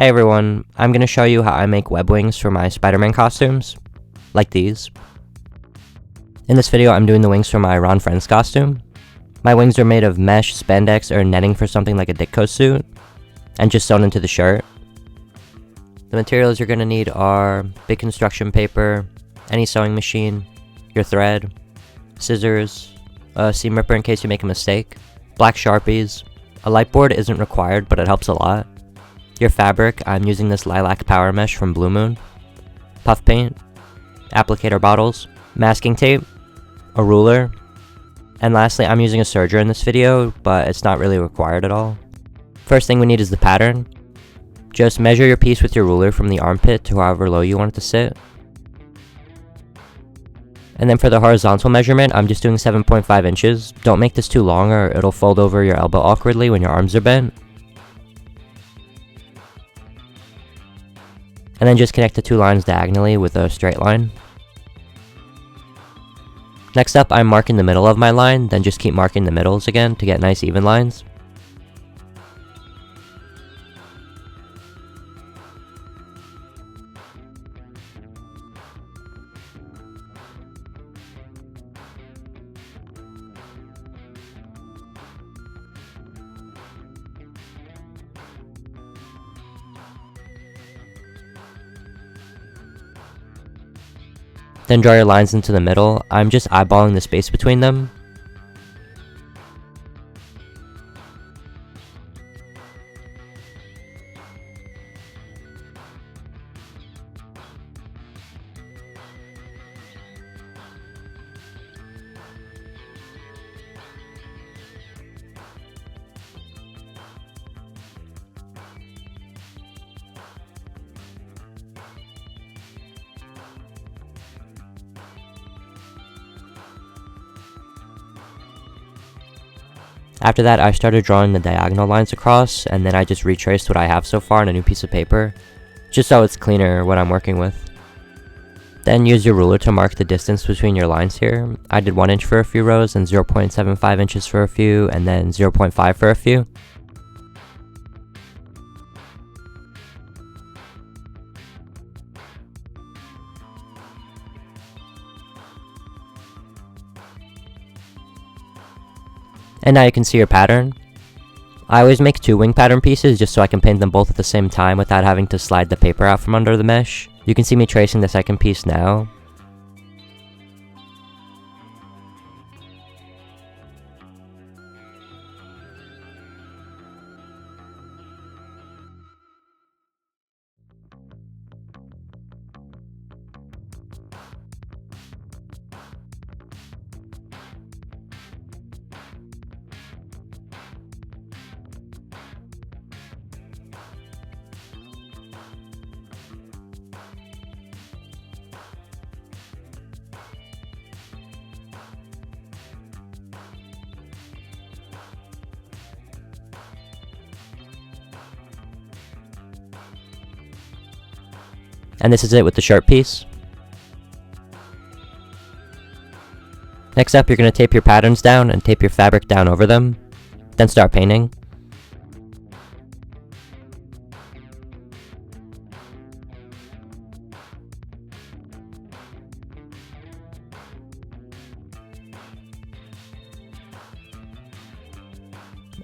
Hey everyone, I'm going to show you how I make web wings for my Spider-Man costumes, like these. In this video I'm doing the wings for my Ron Friends costume. My wings are made of mesh, spandex, or netting for something like a Ditko suit, and just sewn into the shirt. The materials you're going to need are big construction paper, any sewing machine, your thread, scissors, a seam ripper in case you make a mistake, black Sharpies, a light board isn't required but it helps a lot, your fabric, I'm using this lilac power mesh from Blue Moon, puff paint, applicator bottles, masking tape, a ruler, and lastly I'm using a serger in this video, but it's not really required at all. First thing we need is the pattern. Just measure your piece with your ruler from the armpit to however low you want it to sit. And then for the horizontal measurement, I'm just doing 7.5 inches. Don't make this too long or it'll fold over your elbow awkwardly when your arms are bent. And then just connect the two lines diagonally with a straight line. Next up, I'm marking the middle of my line, then just keep marking the middles again to get nice even lines. Then draw your lines into the middle. I'm just eyeballing the space between them. After that, I started drawing the diagonal lines across, and then I just retraced what I have so far on a new piece of paper, just so it's cleaner what I'm working with. Then use your ruler to mark the distance between your lines here. I did 1 inch for a few rows, and 0.75 inches for a few, and then 0.5 for a few. And now you can see your pattern. I always make 2 wing pattern pieces just so I can paint them both at the same time without having to slide the paper out from under the mesh. You can see me tracing the second piece now. And this is it with the shirt piece. Next up, you're going to tape your patterns down and tape your fabric down over them, then start painting.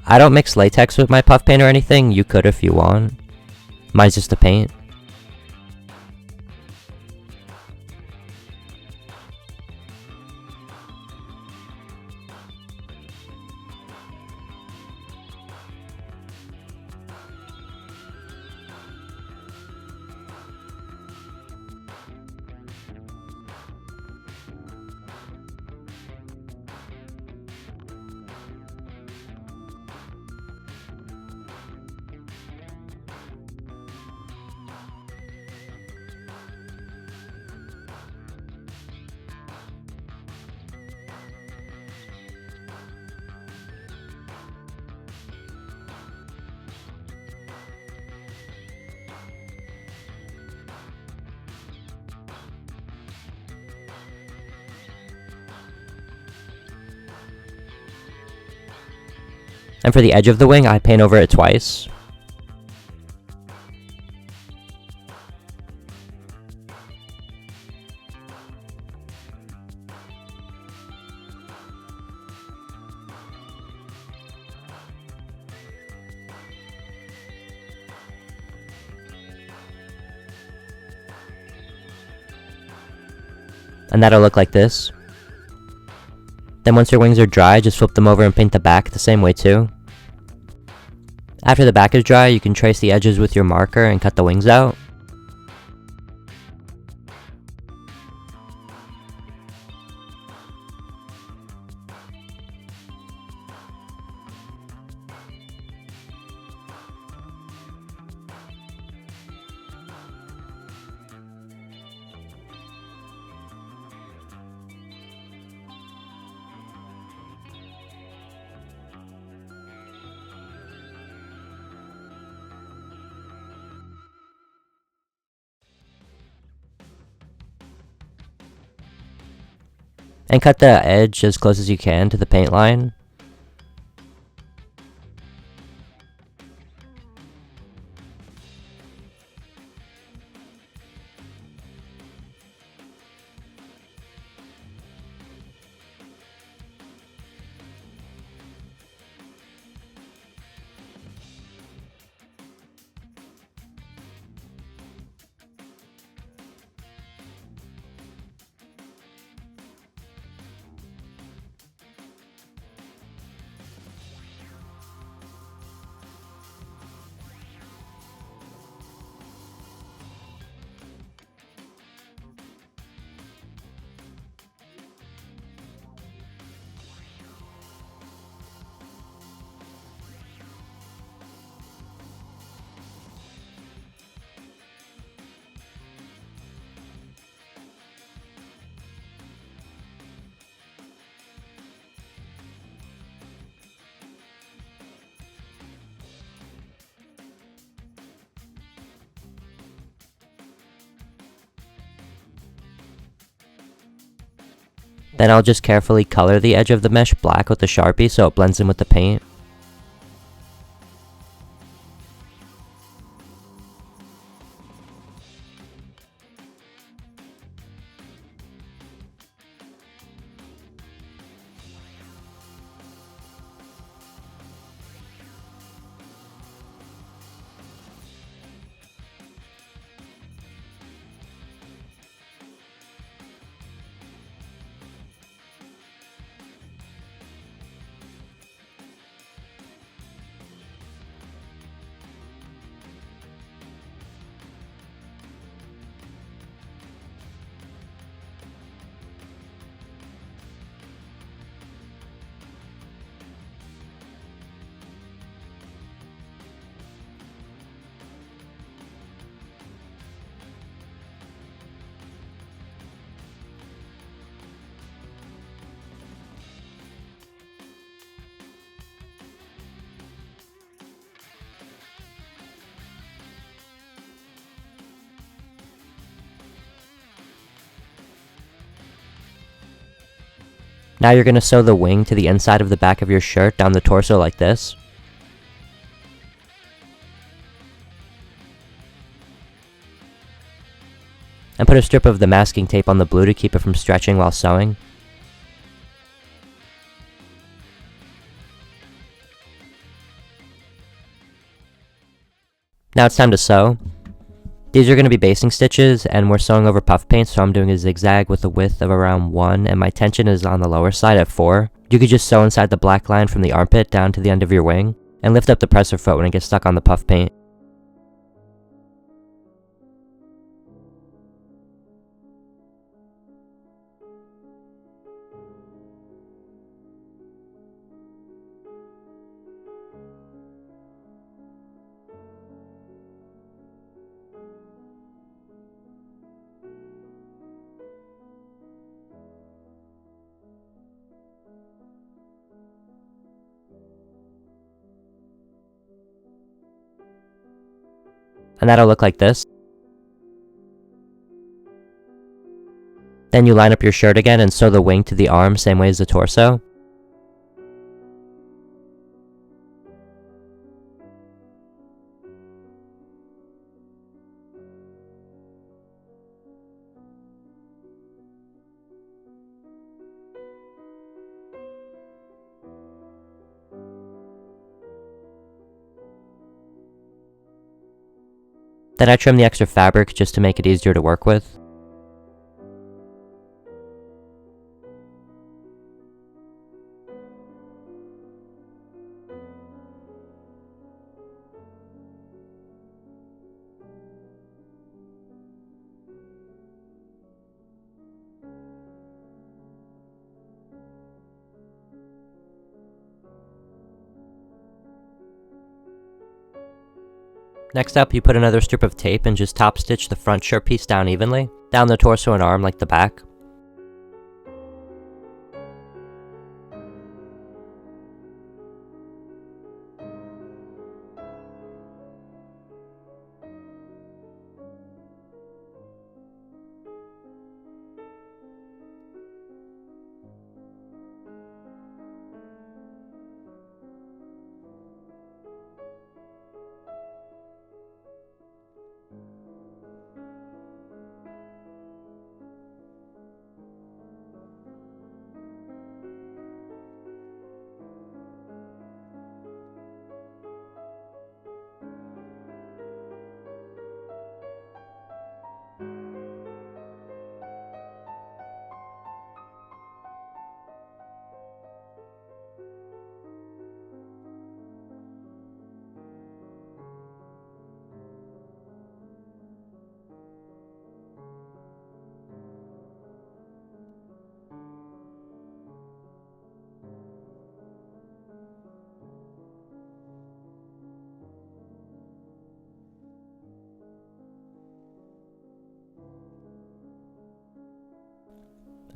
I don't mix latex with my puff paint or anything, you could if you want. Mine's just a paint. And for the edge of the wing, I paint over it twice. and that'll look like this. Then once your wings are dry, just flip them over and paint the back the same way too. After the back is dry, you can trace the edges with your marker and cut the wings out. And cut the edge as close as you can to the paint line. Then I'll just carefully color the edge of the mesh black with the Sharpie so it blends in with the paint. Now you're going to sew the wing to the inside of the back of your shirt down the torso like this. And put a strip of the masking tape on the blue to keep it from stretching while sewing. Now it's time to sew. These are going to be basting stitches, and we're sewing over puff paint, so I'm doing a zigzag with a width of around 1, and my tension is on the lower side at 4. You could just sew inside the black line from the armpit down to the end of your wing, and lift up the presser foot when it gets stuck on the puff paint. And that'll look like this. Then you line up your shirt again and sew the wing to the arm same way as the torso. Then I trim the extra fabric just to make it easier to work with. Next up, you put another strip of tape and just top stitch the front shirt piece down evenly, down the torso and arm like the back.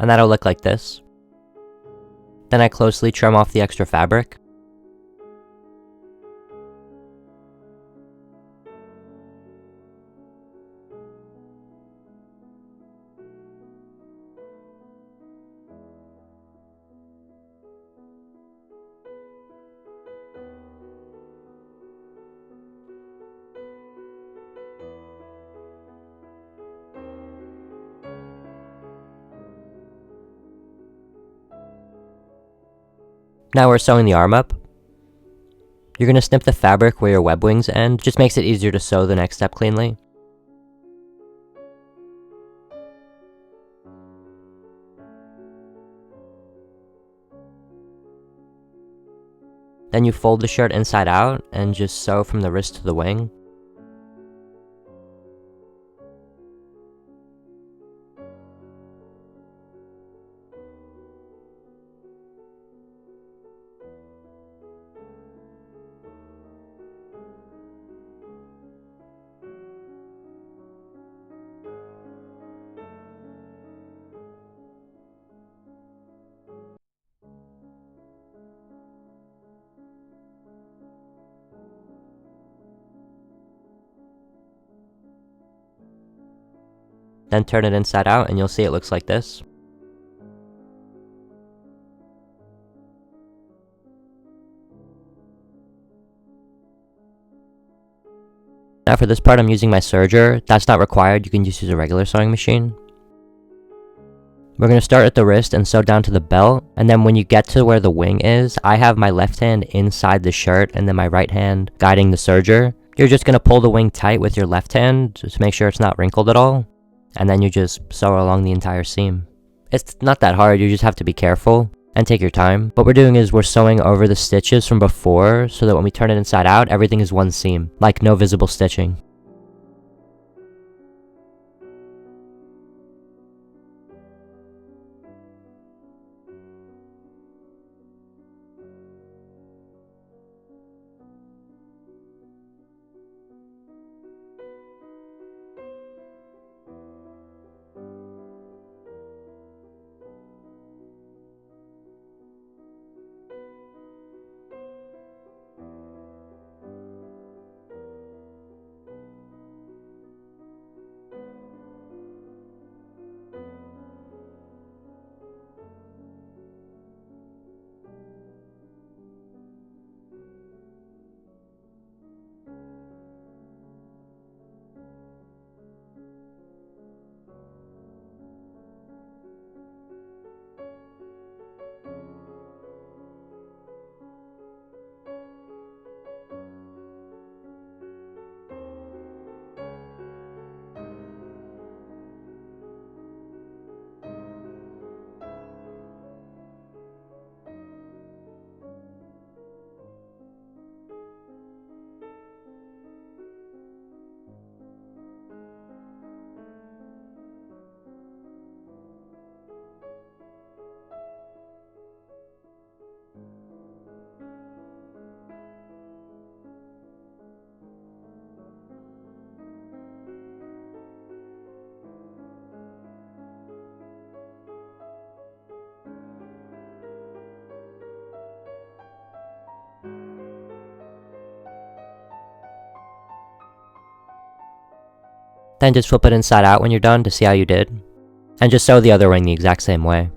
And that'll look like this. Then I closely trim off the extra fabric. Now we're sewing the arm up. You're going to snip the fabric where your web wings end, just makes it easier to sew the next step cleanly. Then you fold the shirt inside out and just sew from the wrist to the wing. Then turn it inside out and you'll see it looks like this. Now for this part I'm using my serger. That's not required, you can just use a regular sewing machine. We're going to start at the wrist and sew down to the belt, and then when you get to where the wing is, I have my left hand inside the shirt and then my right hand guiding the serger. You're just going to pull the wing tight with your left hand to make sure it's not wrinkled at all, and then you just sew along the entire seam. It's not that hard, you just have to be careful and take your time. What we're doing is we're sewing over the stitches from before so that when we turn it inside out, everything is one seam, like no visible stitching. Then just flip it inside out when you're done to see how you did. And just sew the other wing the exact same way.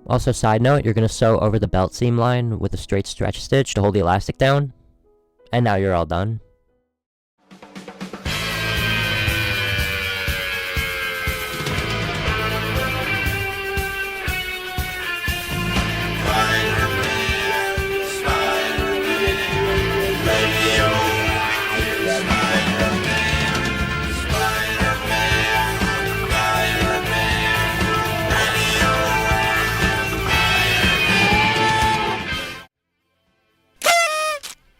Also, side note, you're going to sew over the belt seam line with a straight stretch stitch to hold the elastic down. And now you're all done.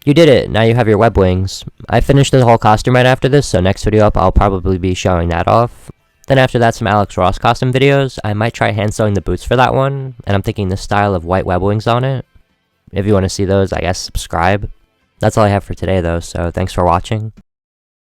You did it! Now you have your web wings. I finished the whole costume right after this, so next video up I'll probably be showing that off. Then after that some Alex Ross costume videos. I might try hand sewing the boots for that one, and I'm thinking this style of white web wings on it. If you want to see those, I guess subscribe. That's all I have for today though, so thanks for watching.